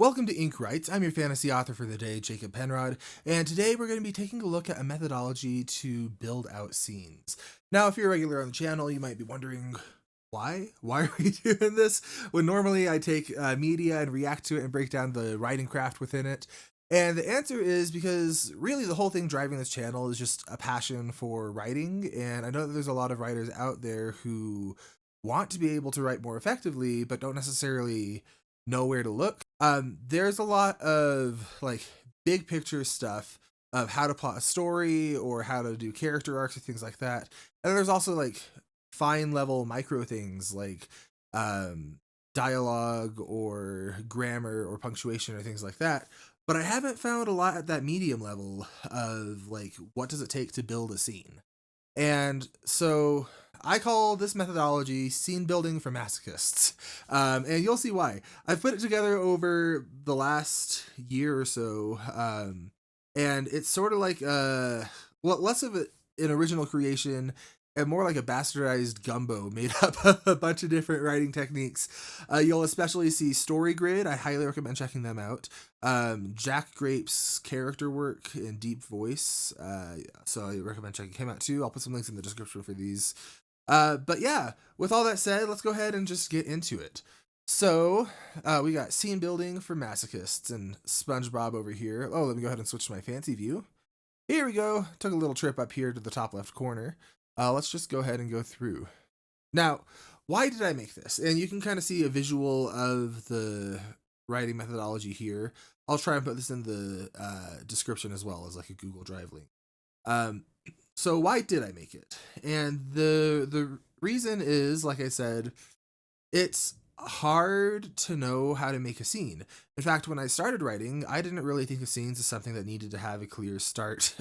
Welcome to InkWrites. I'm your fantasy author for the day, Jacob Penrod, and today we're going to be taking a look at a methodology to build out scenes. Now, if you're a regular on the channel, you might be wondering, why? Why are we doing this? When normally I take media and react to it and break down the writing craft within it. And the answer is because really the whole thing driving this channel is just a passion for writing, and I know that there's a lot of writers out there who want to be able to write more effectively, but don't necessarily know where to look. There's a lot of like big picture stuff of how to plot a story or how to do character arcs and things like that. And there's also like fine level micro things like um, dialogue or grammar or punctuation or things like that. But I haven't found a lot at that medium level of like what does it take to build a scene. And so I call this methodology scene building for masochists. And you'll see why. I've put it together over the last year or so. And it's sort of like, well, less of an original creation and more like a bastardized gumbo made up of a bunch of different writing techniques. You'll especially see Storygrid. I highly recommend checking them out. Jack Grape's character work in deep voice. So I recommend checking him out too. I'll put some links in the description for these. But yeah, with all that said, let's go ahead and just get into it. So, we got scene building for masochists and SpongeBob over here. Oh, let me go ahead and switch to my fancy view. Here we go. Took a little trip up here to the top left corner. Let's just go ahead and go through. Now, why did I make this? And you can kind of see a visual of the writing methodology here. I'll try and put this in the description as well as like a Google Drive link. Um, so why did I make it? And the reason is, like I said, it's hard to know how to make a scene. In fact, when I started writing, I didn't really think of scenes as something that needed to have a clear start,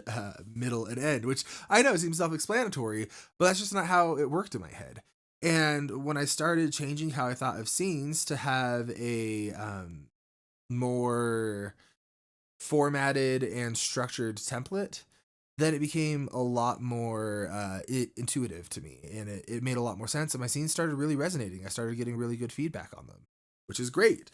middle, and end, which I know seems self explanatory, but that's just not how it worked in my head. And when I started changing how I thought of scenes to have a more formatted and structured template, then it became a lot more intuitive to me, and it made a lot more sense, and my scenes started really resonating. I started getting really good feedback on them, which is great.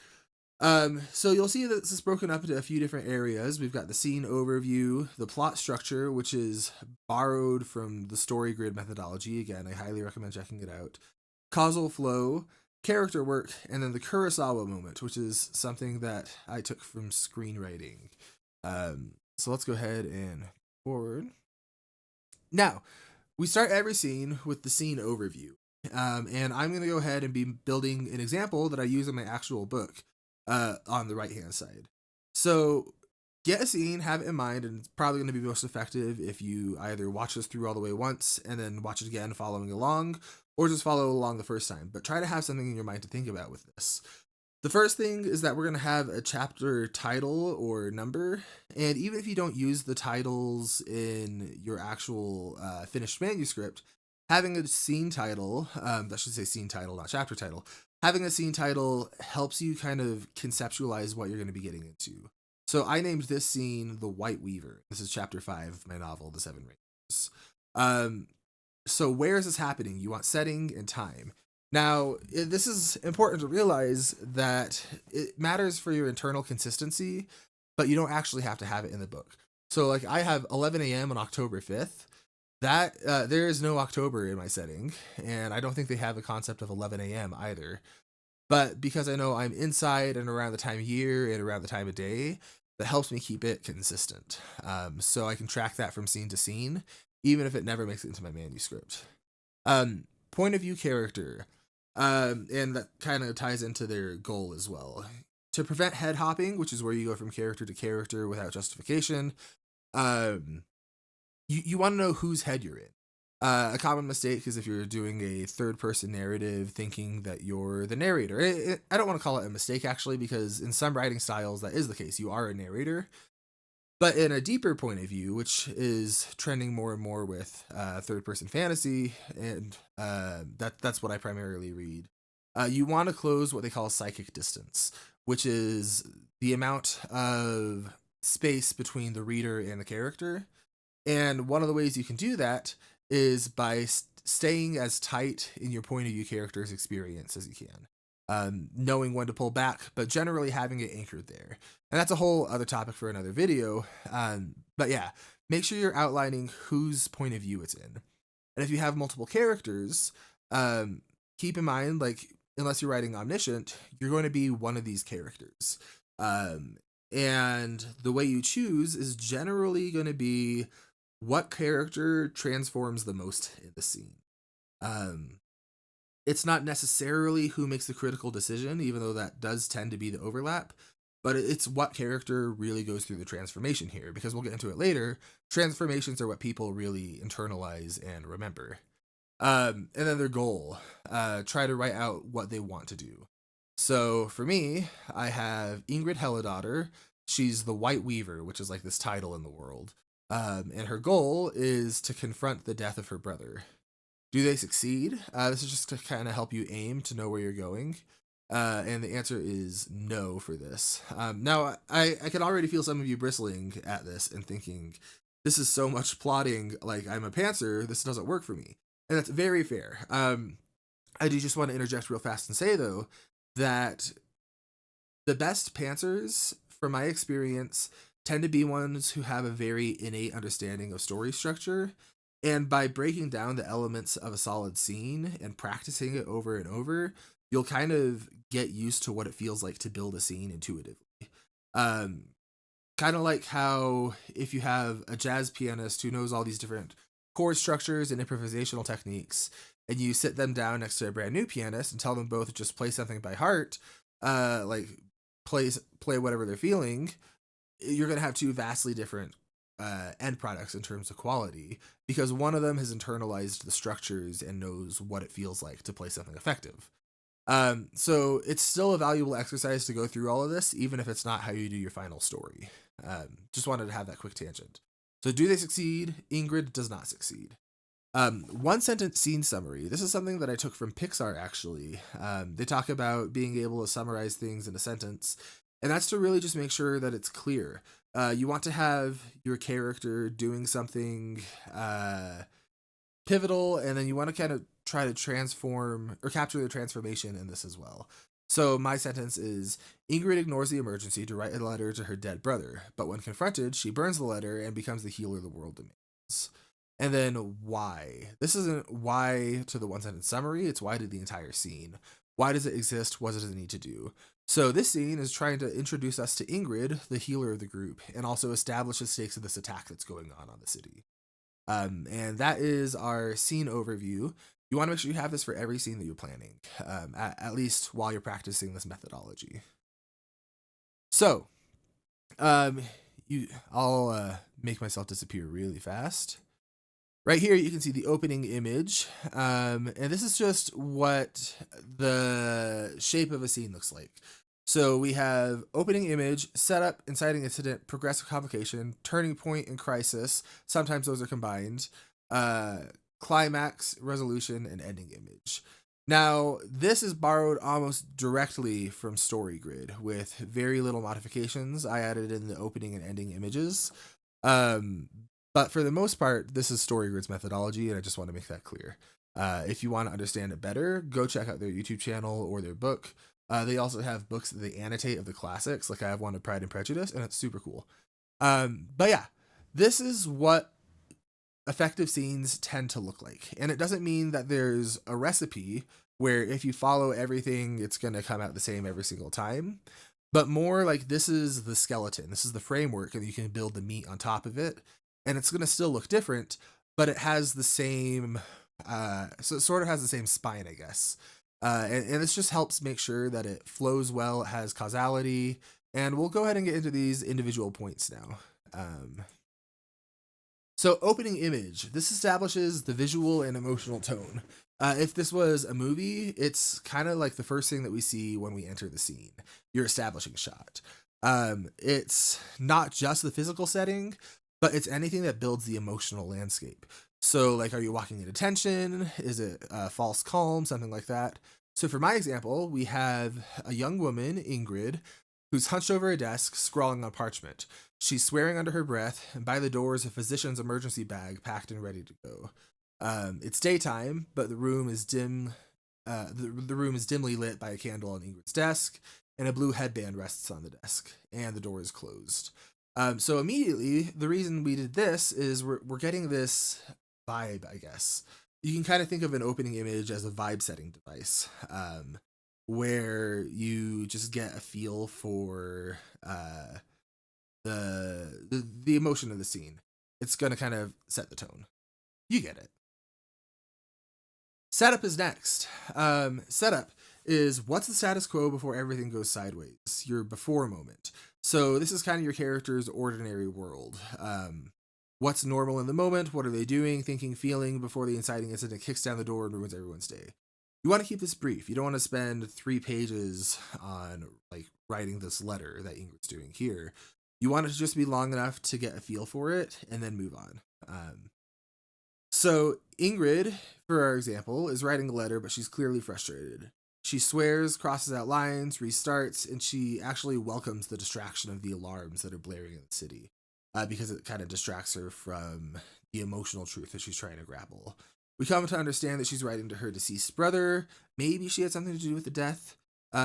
So you'll see that this is broken up into a few different areas. We've got the scene overview, the plot structure, which is borrowed from the Storygrid methodology. Again, I highly recommend checking it out. Causal flow, character work, and then the Kurosawa moment, which is something that I took from screenwriting. So let's go ahead and forward. Now, we start every scene with the scene overview. And I'm going to go ahead and be building an example that I use in my actual book on the right hand side. So, get a scene, have it in mind, and it's probably going to be most effective if you either watch this through all the way once and then watch it again following along, or just follow along the first time. But try to have something in your mind to think about with this. The first thing is that we're going to have a chapter title or number, and even if you don't use the titles in your actual finished manuscript, having a scene title, that should say scene title, not chapter title, having a scene title helps you kind of conceptualize what you're going to be getting into. So I named this scene The White Weaver. This is chapter 5 of my novel, The Seven Rings. Um, so where is this happening? You want setting and time. Now, this is important to realize that it matters for your internal consistency, but you don't actually have to have it in the book. So, like, I have 11 a.m. on October 5th. That there is no October in my setting, and I don't think they have a concept of 11 a.m. either. But because I know I'm inside and around the time of year and around the time of day, that helps me keep it consistent. So I can track that from scene to scene, even if it never makes it into my manuscript. Point of view character. And that kind of ties into their goal as well. To prevent head hopping, which is where you go from character to character without justification, you want to know whose head you're in. A common mistake is if you're doing a third person narrative thinking that you're the narrator. I don't want to call it a mistake actually, because in some writing styles that is the case. You are a narrator. But in a deeper point of view, which is trending more and more with third person fantasy, and that's what I primarily read, you want to close what they call psychic distance, which is the amount of space between the reader and the character. And one of the ways you can do that is by staying as tight in your point of view character's experience as you can. knowing when to pull back, but generally having it anchored there. And that's a whole other topic for another video. But yeah, make sure you're outlining whose point of view it's in. And if you have multiple characters, keep in mind, like, unless you're writing omniscient, you're going to be one of these characters. And the way you choose is generally going to be what character transforms the most in the scene. It's not necessarily who makes the critical decision, even though that does tend to be the overlap, but it's what character really goes through the transformation here, because we'll get into it later. Transformations are what people really internalize and remember. And then their goal, try to write out what they want to do. So for me, I have Ingrid Helladaughter. She's the White Weaver, which is like this title in the world. And her goal is to confront the death of her brother. Do they succeed? This is just to kind of help you aim to know where you're going. And the answer is no for this. Now, I can already feel some of you bristling at this and thinking, this is so much plotting, like I'm a pantser, this doesn't work for me. And that's very fair. I do just want to interject real fast and say, though, that the best pantsers, from my experience, tend to be ones who have a very innate understanding of story structure. And by breaking down the elements of a solid scene and practicing it over and over, you'll kind of get used to what it feels like to build a scene intuitively. Kind of like how if you have a jazz pianist who knows all these different chord structures and improvisational techniques, and you sit them down next to a brand new pianist and tell them both to just play something by heart, like play whatever they're feeling, you're going to have two vastly different end products in terms of quality, because one of them has internalized the structures and knows what it feels like to play something effective. So it's still a valuable exercise to go through all of this, even if it's not how you do your final story. Just wanted to have that quick tangent. So do they succeed? Ingrid does not succeed. One sentence scene summary. This is something that I took from Pixar, actually. They talk about being able to summarize things in a sentence, and that's to really just make sure that it's clear. You want to have your character doing something pivotal, and then you want to kind of try to transform or capture the transformation in this as well. So my sentence is, Ingrid ignores the emergency to write a letter to her dead brother, but when confronted, she burns the letter and becomes the healer the world demands. And then why? This isn't why to the one sentence summary, it's why to the entire scene. Why does it exist? What does it need to do? So this scene is trying to introduce us to Ingrid, the healer of the group, and also establish the stakes of this attack that's going on the city. And that is our scene overview. You want to make sure you have this for every scene that you're planning, at least while you're practicing this methodology. So, I'll make myself disappear really fast. Right here, you can see the opening image, and this is just what the shape of a scene looks like. So we have opening image, setup, inciting incident, progressive complication, turning point, and crisis. Sometimes those are combined. Climax, resolution, and ending image. Now, this is borrowed almost directly from Storygrid with very little modifications. I added in the opening and ending images. But for the most part, this is Storygrid's methodology, and I just want to make that clear. If you want to understand it better, go check out their YouTube channel or their book. They also have books that they annotate of the classics, like I have one of Pride and Prejudice, and it's super cool. But yeah, this is what effective scenes tend to look like. And it doesn't mean that there's a recipe where if you follow everything, it's going to come out the same every single time. But more like this is the skeleton, this is the framework, and you can build the meat on top of it. And it's going to still look different, but it has the same, so it sort of has the same spine, I guess. And this just helps make sure that it flows well, it has causality, and we'll go ahead and get into these individual points now. So opening image, this establishes the visual and emotional tone. If this was a movie, it's kind of like the first thing that we see when we enter the scene, your establishing shot. It's not just the physical setting, but it's anything that builds the emotional landscape. So like, are you walking into tension? Is it false calm? Something like that. So for my example, we have a young woman, Ingrid, who's hunched over a desk, scrawling on parchment. She's swearing under her breath, and by the door is a physician's emergency bag packed and ready to go. It's daytime, but the room is dim the room is dimly lit by a candle on Ingrid's desk, and a blue headband rests on the desk, and the door is closed. So immediately, the reason we did this is we're getting this vibe, I guess. You can kind of think of an opening image as a vibe setting device, where you just get a feel for the emotion of the scene. It's going to kind of set the tone. You get it. Setup is next. Setup is what's the status quo before everything goes sideways, your before moment. So this is kind of your character's ordinary world. What's normal in the moment? What are they doing, thinking, feeling before the inciting incident kicks down the door and ruins everyone's day? You want to keep this brief. You don't want to spend 3 pages on like writing this letter that Ingrid's doing here. You want it to just be long enough to get a feel for it and then move on. So Ingrid, for our example, is writing a letter, but she's clearly frustrated. She swears, crosses out lines, restarts, and she actually welcomes the distraction of the alarms that are blaring in the city, because it kind of distracts her from the emotional truth that she's trying to grapple. We come to understand that she's writing to her deceased brother. Maybe she had something to do with the death.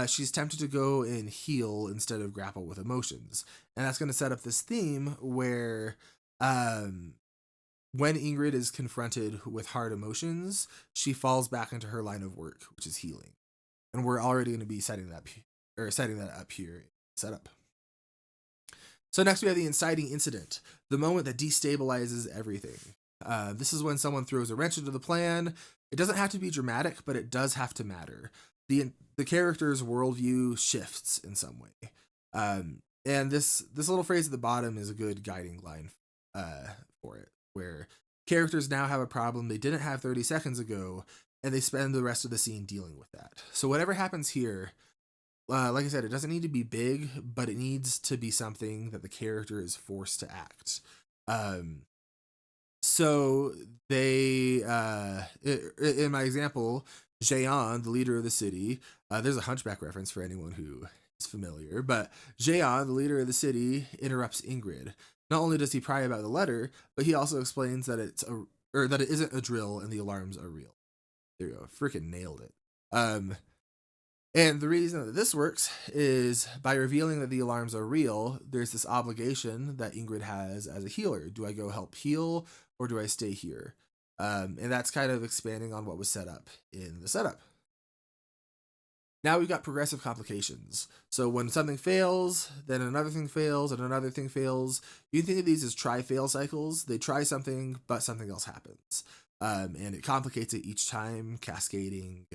She's tempted to go and heal instead of grapple with emotions. And that's going to set up this theme where when Ingrid is confronted with hard emotions, she falls back into her line of work, which is healing. And we're already going to be setting that up here. Setup. So next we have the inciting incident, the moment that destabilizes everything. This is when someone throws a wrench into the plan. It doesn't have to be dramatic, but it does have to matter. The character's worldview shifts in some way. And this little phrase at the bottom is a good guiding line for it, where characters now have a problem they didn't have 30 seconds ago, and they spend the rest of the scene dealing with that. So whatever happens here, like I said, it doesn't need to be big, but it needs to be something that the character is forced to act. So they, in my example, Jeon, the leader of the city, there's a Hunchback reference for anyone who is familiar, but Jeon, the leader of the city, interrupts Ingrid. Not only does he pry about the letter, but he also explains that that it isn't a drill and the alarms are real. There you go, freaking nailed it. And the reason that this works is by revealing that the alarms are real, there's this obligation that Ingrid has as a healer. Do I go help heal or do I stay here? And that's kind of expanding on what was set up in the setup. Now we've got progressive complications. So when something fails, then another thing fails, and another thing fails. You can think of these as try-fail cycles. They try something, but something else happens. And it complicates it each time, cascading.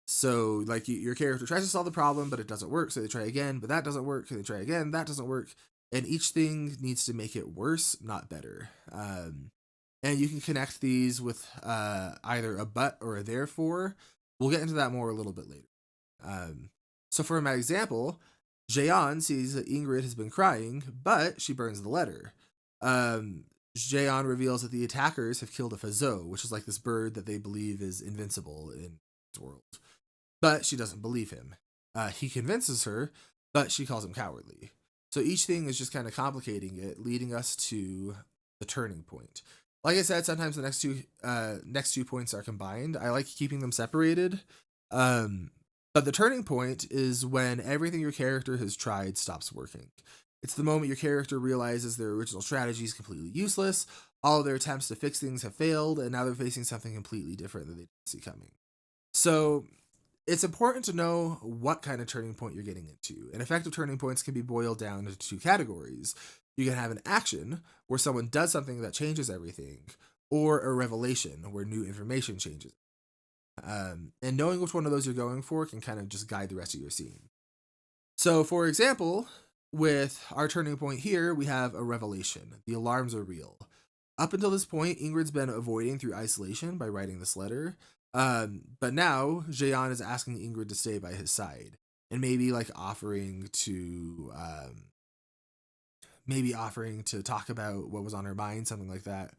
So like your character tries to solve the problem, but it doesn't work, so they try again, but that doesn't work, so they try again, that doesn't work. And each thing needs to make it worse, not better. And you can connect these with either a but or a therefore. We'll get into that more a little bit later. So for my example, Jeon sees that Ingrid has been crying, but she burns the letter. Jeon reveals that the attackers have killed a fazo, which is like this bird that they believe is invincible in this world. But she doesn't believe him. He convinces her, but she calls him cowardly. So each thing is just kind of complicating it, leading us to the turning point. Like I said, sometimes the next two points are combined. I like keeping them separated. But the turning point is when everything your character has tried stops working. It's the moment your character realizes their original strategy is completely useless, all of their attempts to fix things have failed, and now they're facing something completely different that they didn't see coming. So it's important to know what kind of turning point you're getting into. And effective turning points can be boiled down into 2 categories. You can have an action, where someone does something that changes everything, or a revelation, where new information changes. And knowing which one of those you're going for can kind of just guide the rest of your scene. So, for example, with our turning point here, we have a revelation. The alarms are real. Up until this point, Ingrid's been avoiding through isolation by writing this letter. But now, Jeon is asking Ingrid to stay by his side. And maybe like offering to talk about what was on her mind, something like that.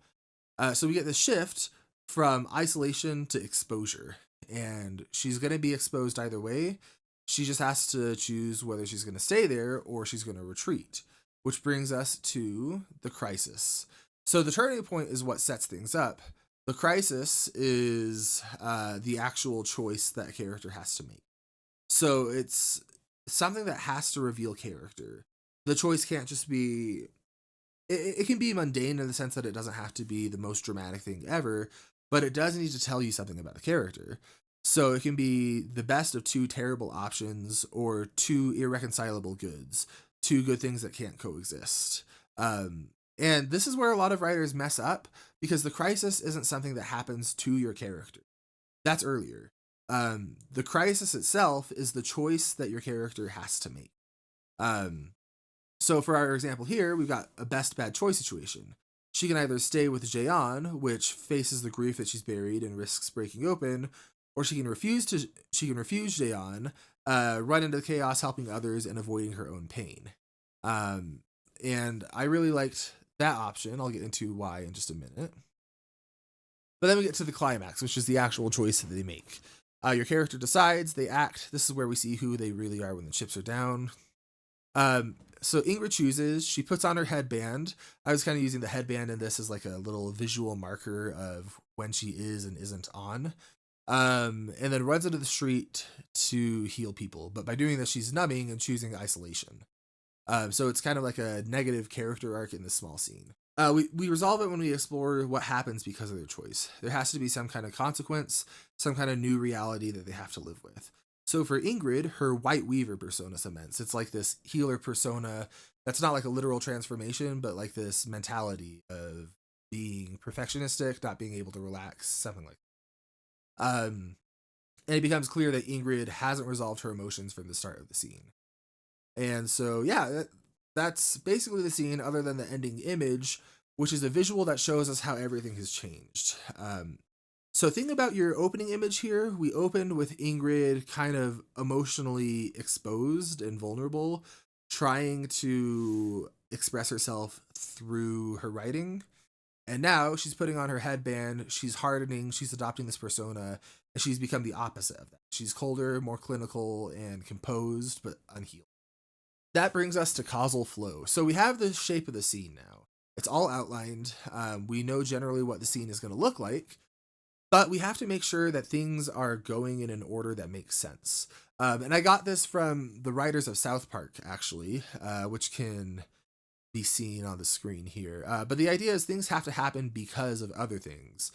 So we get this shift from isolation to exposure. And she's going to be exposed either way. She just has to choose whether she's going to stay there or she's going to retreat. Which brings us to the crisis. So the turning point is what sets things up. The crisis is the actual choice that a character has to make. So it's something that has to reveal character. The choice can't just be. It can be mundane in the sense that it doesn't have to be the most dramatic thing ever, but it does need to tell you something about the character. So it can be the best of two terrible options or two irreconcilable goods, two good things that can't coexist. And this is where a lot of writers mess up because the crisis isn't something that happens to your character. That's earlier. The crisis itself is the choice that your character has to make. Um, so for our example here, we've got a best bad choice situation. She can either stay with Jaeon, which faces the grief that she's buried and risks breaking open, or she can refuse Jaeon, run into chaos helping others and avoiding her own pain. Um, and I really liked that option. I'll get into why in just a minute. But then we get to the climax, which is the actual choice that they make. Your character decides, they act. This is where we see who they really are when the chips are down. So Ingrid chooses, she puts on her headband. I was kind of using the headband in this as like a little visual marker of when she is and isn't on. And then runs into the street to heal people. But by doing this, she's numbing and choosing isolation. So it's kind of like a negative character arc in this small scene. We resolve it when we explore what happens because of their choice. There has to be some kind of consequence, some kind of new reality that they have to live with. So for Ingrid, her White Weaver persona cements. It's like this healer persona that's not like a literal transformation, but like this mentality of being perfectionistic, not being able to relax, something like that. And it becomes clear that Ingrid hasn't resolved her emotions from the start of the scene. And so, yeah, that's basically the scene, other than the ending image, which is a visual that shows us how everything has changed. So think about your opening image here. We opened with Ingrid kind of emotionally exposed and vulnerable, trying to express herself through her writing. And now she's putting on her headband, she's hardening, she's adopting this persona, and she's become the opposite of that. She's colder, more clinical, and composed, but unhealed. That brings us to causal flow. So we have the shape of the scene now. It's all outlined. We know generally what the scene is going to look like, but we have to make sure that things are going in an order that makes sense. And I got this from the writers of South Park, actually, which can be seen on the screen here. But the idea is things have to happen because of other things.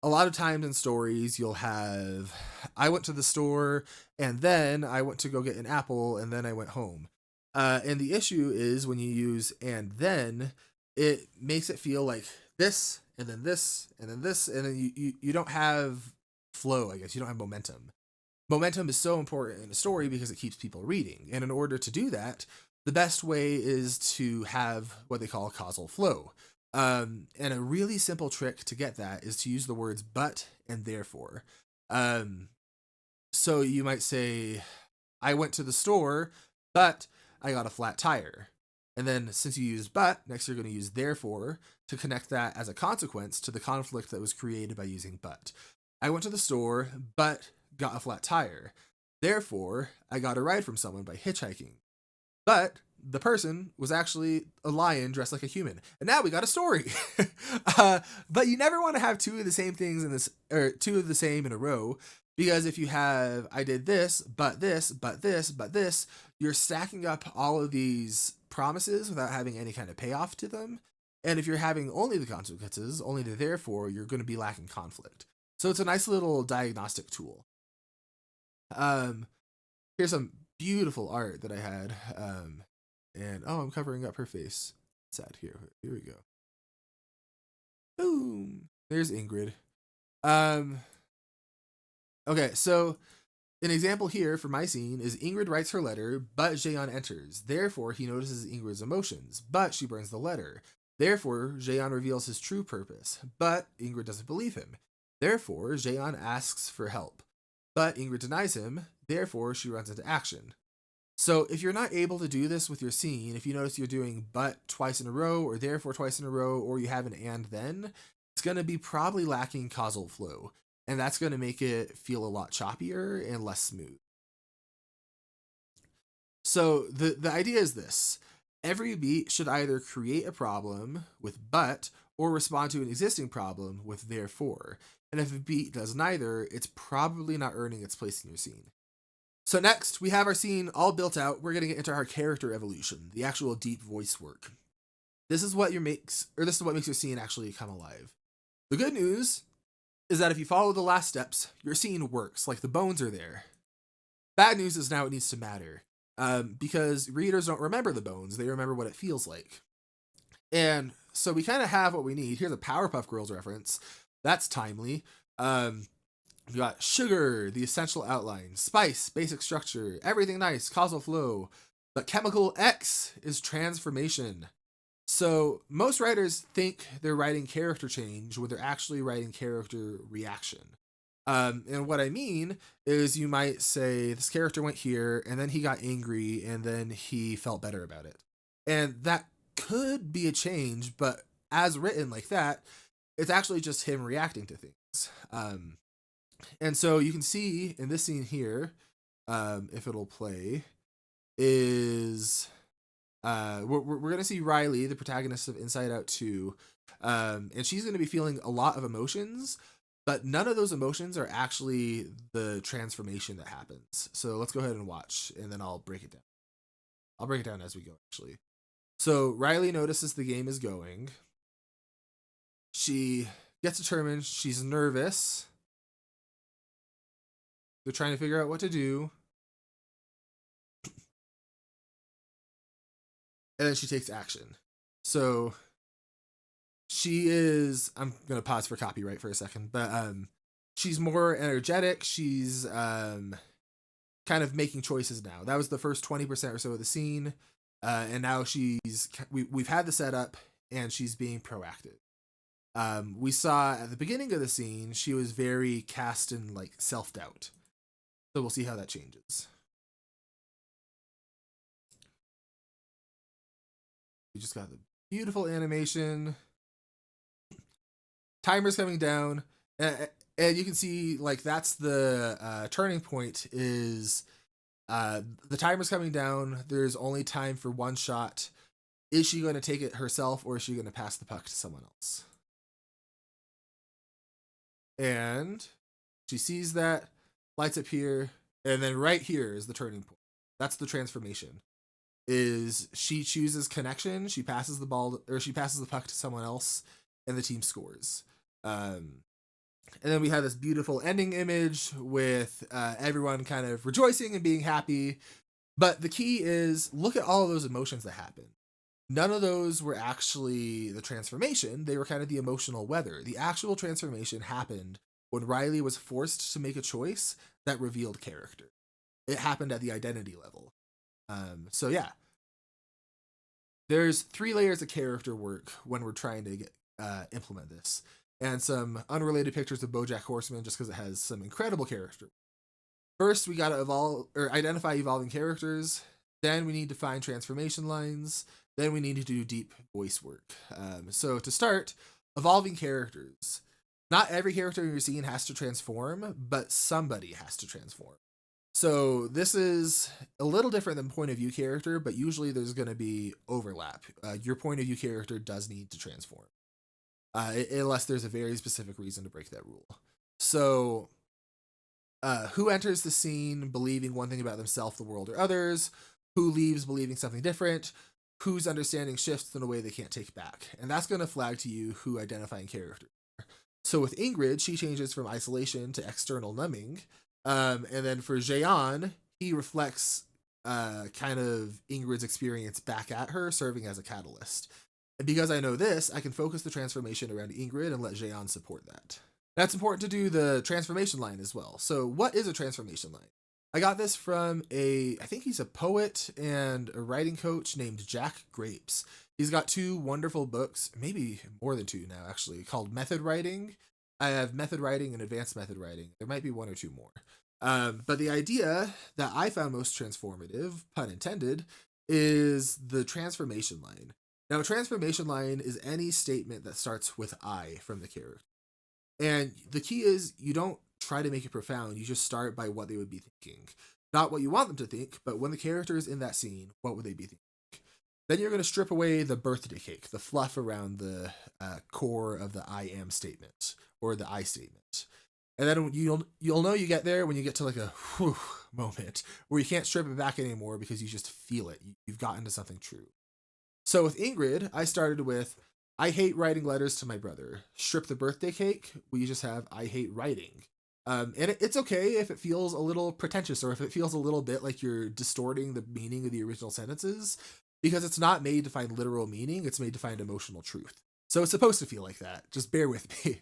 A lot of times in stories, you'll have, I went to the store, and then I went to go get an apple, and then I went home. And the issue is when you use and then, it makes it feel like this, and then this, and then this, and then you don't have flow, I guess. You don't have momentum. Momentum is so important in a story because it keeps people reading. And in order to do that, the best way is to have what they call causal flow. And a really simple trick to get that is to use the words but and therefore. So you might say, I went to the store, but I got a flat tire. And then since you use but, next you're going to use therefore to connect that as a consequence to the conflict that was created by using but. I went to the store, but got a flat tire. Therefore, I got a ride from someone by hitchhiking. But the person was actually a lion dressed like a human. And now we got a story. But you never want to have two of the same things in this, or two of the same in a row. Because if you have, I did this, but this, but this, but this, you're stacking up all of these promises without having any kind of payoff to them. And if you're having only the consequences, only the therefore, you're going to be lacking conflict. So it's a nice little diagnostic tool. Here's some beautiful art that I had. And oh, I'm covering up her face. Sad. Here we go. Boom. There's Ingrid. Okay, so an example here for my scene is Ingrid writes her letter, but Jaeon enters. Therefore, he notices Ingrid's emotions, but she burns the letter. Therefore, Jaeon reveals his true purpose, but Ingrid doesn't believe him. Therefore, Jaeon asks for help, but Ingrid denies him. Therefore, she runs into action. So if you're not able to do this with your scene, if you notice you're doing but twice in a row, or therefore twice in a row, or you have an and then, it's going to be probably lacking causal flow. And that's going to make it feel a lot choppier and less smooth. So the idea is this. Every beat should either create a problem with but or respond to an existing problem with therefore. And if a beat does neither, it's probably not earning its place in your scene. So next, we have our scene all built out. We're going to get into our character evolution, the actual deep voice work. This is what makes your scene actually come alive. The good news is that if you follow the last steps, your scene works, like the bones are there. Bad news is now it needs to matter, because readers don't remember the bones, they remember what it feels like. And so we kind of have what we need. Here's a Powerpuff Girls reference. That's timely. We got sugar, the essential outline, spice, basic structure, everything nice, causal flow. But chemical X is transformation. So most writers think they're writing character change when they're actually writing character reaction. And what I mean is you might say this character went here and then he got angry and then he felt better about it. And that could be a change, but as written like that, it's actually just him reacting to things. And so you can see in this scene here, if it'll play, is we're going to see Riley, the protagonist of Inside Out 2, and she's going to be feeling a lot of emotions, but none of those emotions are actually the transformation that happens. So let's go ahead and watch, and then I'll break it down. I'll break it down as we go, actually. So Riley notices the game is going. She gets determined. She's nervous. They're trying to figure out what to do. And then she takes action. So she is, I'm going to pause for copyright for a second, but she's more energetic. She's kind of making choices now. That was the first 20% or so of the scene. And now we've had the setup and she's being proactive. We saw at the beginning of the scene, she was very cast in like self-doubt. So we'll see how that changes. We just got the beautiful animation. Timer's coming down. And you can see like that's the turning point is the timer's coming down. There's only time for one shot. Is she going to take it herself or is she going to pass the puck to someone else? And she sees that, lights up here, and then right here is the turning point. That's the transformation. Is she chooses connection, she passes the ball, or she passes the puck to someone else, and the team scores. And then we have this beautiful ending image with everyone kind of rejoicing and being happy. But the key is, look at all of those emotions that happen. None of those were actually the transformation. They were kind of the emotional weather. The actual transformation happened when Riley was forced to make a choice that revealed character. It happened at the identity level. So yeah, there's 3 layers of character work when we're trying to implement this. And some unrelated pictures of BoJack Horseman just because it has some incredible character. First, we got to identify evolving characters. Then we need to find transformation lines. Then we need to do deep voice work. So to start, evolving characters. Not every character in your scene has to transform, but somebody has to transform. So this is a little different than point of view character, but usually there's going to be overlap. Your point of view character does need to transform. Unless there's a very specific reason to break that rule. So who enters the scene believing one thing about themselves, the world, or others? Who leaves believing something different? Whose understanding shifts in a way they can't take back? And that's going to flag to you who identifying characters are. So with Ingrid, she changes from isolation to external numbing. And then for Jaeon, he reflects kind of Ingrid's experience back at her, serving as a catalyst. And because I know this, I can focus the transformation around Ingrid and let Jaeon support that. That's important to do the transformation line as well. So what is a transformation line? I got this from I think he's a poet and a writing coach named Jack Grapes. He's got 2 wonderful books, maybe more than 2 now actually, called Method Writing. I have Method Writing and Advanced Method Writing. There might be 1 or 2 more. But the idea that I found most transformative, pun intended, is the transformation line. Now, a transformation line is any statement that starts with I from the character. And the key is you don't try to make it profound. You just start by what they would be thinking. Not what you want them to think, but when the character is in that scene, what would they be thinking? Then you're going to strip away the birthday cake, the fluff around the core of the I am statement or the I statement. And then you'll know you get there when you get to like a whew moment where you can't strip it back anymore because you just feel it. You've gotten to something true. So with InkWrites, I started with I hate writing letters to my brother. Strip the birthday cake. We just have I hate writing. And it's okay if it feels a little pretentious or if it feels a little bit like you're distorting the meaning of the original sentences, because it's not made to find literal meaning. It's made to find emotional truth. So it's supposed to feel like that. Just bear with me.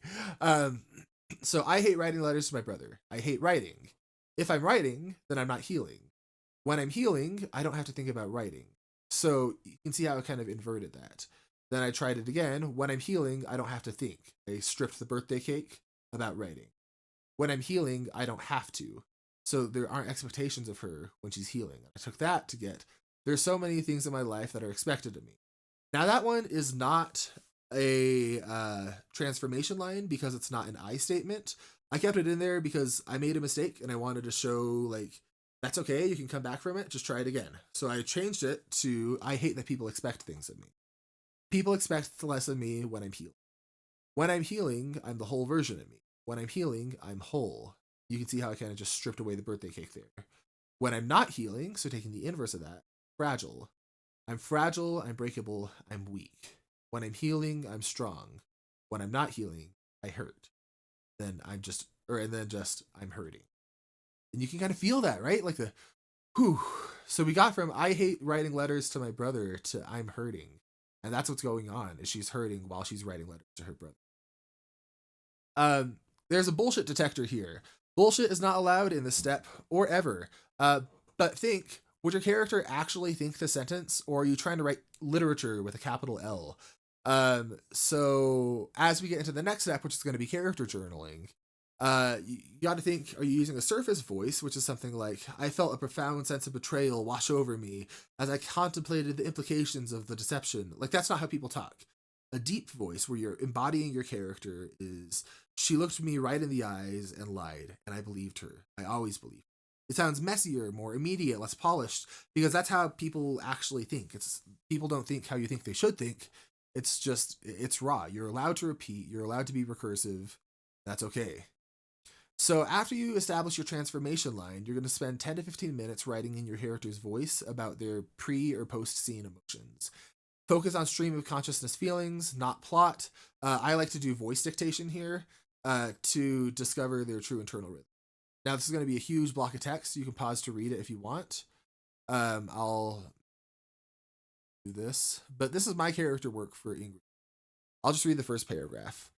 So I hate writing letters to my brother. I hate writing. If I'm writing, then I'm not healing. When I'm healing, I don't have to think about writing. So you can see how I kind of inverted that. Then I tried it again. When I'm healing, I don't have to think. I stripped the birthday cake about writing. When I'm healing, I don't have to. So there aren't expectations of her when she's healing. I took that to get, there's so many things in my life that are expected of me. Now that one is not a transformation line because it's not an I statement. I kept it in there because I made a mistake and I wanted to show like, that's okay, you can come back from it, just try it again. So I changed it to I hate that people expect things of me. People expect less of me when I'm healing. When I'm healing, I'm the whole version of me. When I'm healing, I'm whole. You can see how I kind of just stripped away the birthday cake there. When I'm not healing, so taking the inverse of that, fragile. I'm fragile, I'm breakable, I'm weak. When I'm healing, I'm strong. When I'm not healing, I hurt. Then I'm just I'm hurting. And you can kind of feel that, right? Like the whew. So we got from I hate writing letters to my brother to I'm hurting. And that's what's going on, is she's hurting while she's writing letters to her brother. There's a bullshit detector here. Bullshit is not allowed in this step or ever. But think, would your character actually think the sentence, or are you trying to write literature with a capital L? So as we get into the next step, which is going to be character journaling, you got to think, are you using a surface voice, which is something like, I felt a profound sense of betrayal wash over me as I contemplated the implications of the deception. Like, that's not how people talk. A deep voice where you're embodying your character is, she looked me right in the eyes and lied, and I believed her. I always believed. It sounds messier, more immediate, less polished, because that's how people actually think. People don't think how you think they should think. It's raw. You're allowed to repeat. You're allowed to be recursive. That's okay. So after you establish your transformation line, you're going to spend 10 to 15 minutes writing in your character's voice about their pre or post scene emotions. Focus on stream of consciousness feelings, not plot. I like to do voice dictation here to discover their true internal rhythm. Now this is going to be a huge block of text. You can pause to read it if you want. I'll do this, but this is my character work for InkWrites. I'll just read the first paragraph.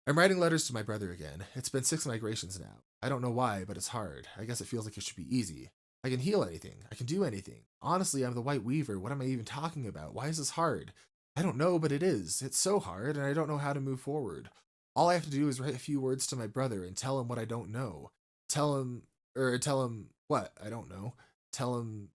I'm writing letters to my brother again. It's been 6 migrations now. I don't know why, but it's hard. I guess it feels like it should be easy. I can heal anything. I can do anything. Honestly, I'm the White Weaver. What am I even talking about? Why is this hard? I don't know, but it is. It's so hard, and I don't know how to move forward. All I have to do is write a few words to my brother and tell him what I don't know. Tell him what? I don't know. Tell him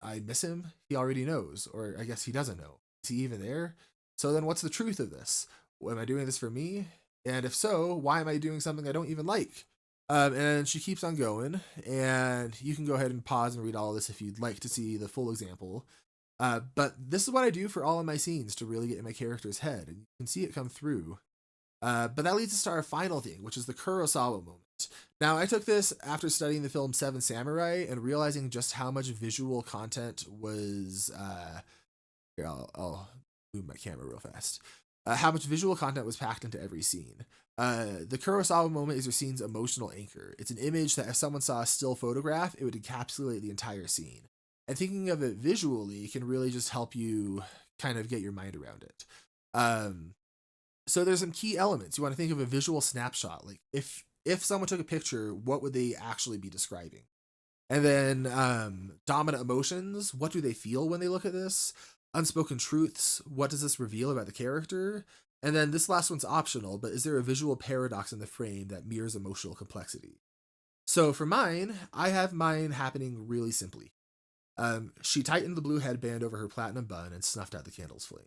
I miss him? He already knows, or I guess he doesn't know. Is he even there? So then what's the truth of this? Am I doing this for me? And if so, why am I doing something I don't even like? And she keeps on going, and you can go ahead and pause and read all of this if you'd like to see the full example. But this is what I do for all of my scenes to really get in my character's head, and you can see it come through. But that leads us to our final thing, which is the Kurosawa moment. Now, I took this after studying the film Seven Samurai and realizing just how much visual content was... Here, I'll move my camera real fast. How much visual content was packed into every scene. The Kurosawa moment is your scene's emotional anchor. It's an image that if someone saw a still photograph, it would encapsulate the entire scene. And thinking of it visually can really just help you kind of get your mind around it. So there's some key elements. You want to think of a visual snapshot. Like if someone took a picture, what would they actually be describing? And then dominant emotions. What do they feel when they look at this? Unspoken truths. What does this reveal about the character? And then this last one's optional, but is there a visual paradox in the frame that mirrors emotional complexity? So for mine, I have mine happening really simply. She tightened the blue headband over her platinum bun and snuffed out the candle's flame.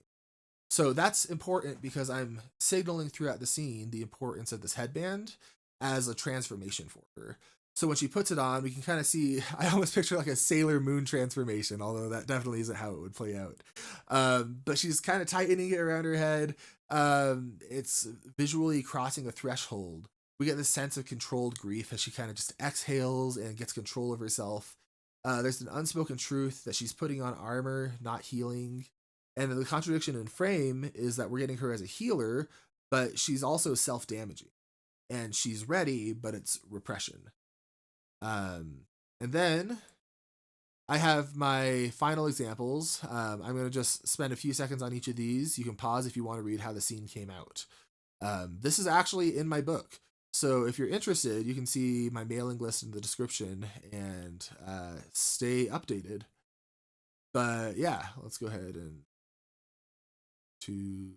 So that's important because I'm signaling throughout the scene the importance of this headband as a transformation for her. So when she puts it on, we can kind of see, I almost picture like a Sailor Moon transformation, although that definitely isn't how it would play out. But she's kind of tightening it around her head. It's visually crossing a threshold. We get this sense of controlled grief as she kind of just exhales and gets control of herself. There's an unspoken truth that she's putting on armor, not healing. And the contradiction in frame is that we're getting her as a healer, but she's also self-damaging. And she's ready, but it's repression. And then I have my final examples. I'm going to just spend a few seconds on each of these. You can pause if you want to read how the scene came out. This is actually in my book. So if you're interested, you can see my mailing list in the description and stay updated. But yeah, let's go ahead and 2,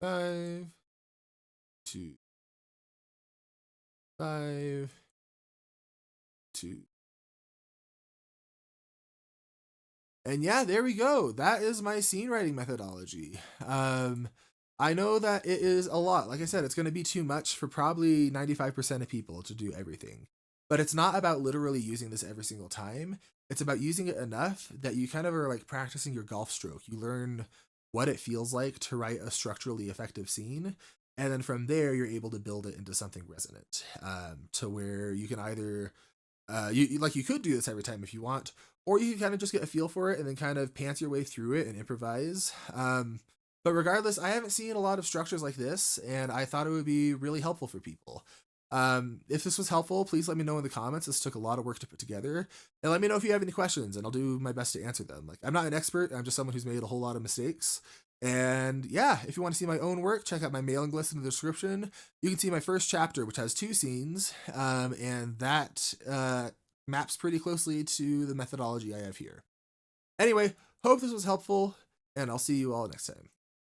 5, 2, 5, 2. And yeah, there we go. That is my scene writing methodology. I know that it is a lot. Like I said, it's going to be too much for probably 95% of people to do everything. But it's not about literally using this every single time. It's about using it enough that you kind of are like practicing your golf stroke. You learn what it feels like to write a structurally effective scene. And then from there, you're able to build it into something resonant, to where you can either you could do this every time if you want, or you can kind of just get a feel for it and then kind of pants your way through it and improvise. But regardless, I haven't seen a lot of structures like this, and I thought it would be really helpful for people. If this was helpful, please let me know in the comments. This took a lot of work to put together, and let me know if you have any questions, and I'll do my best to answer them. Like, I'm not an expert, I'm just someone who's made a whole lot of mistakes. And yeah, if you want to see my own work, check out my mailing list in the description. You can see my first chapter, which has 2 scenes, and that maps pretty closely to the methodology I have here. Anyway, hope this was helpful, and I'll see you all next time.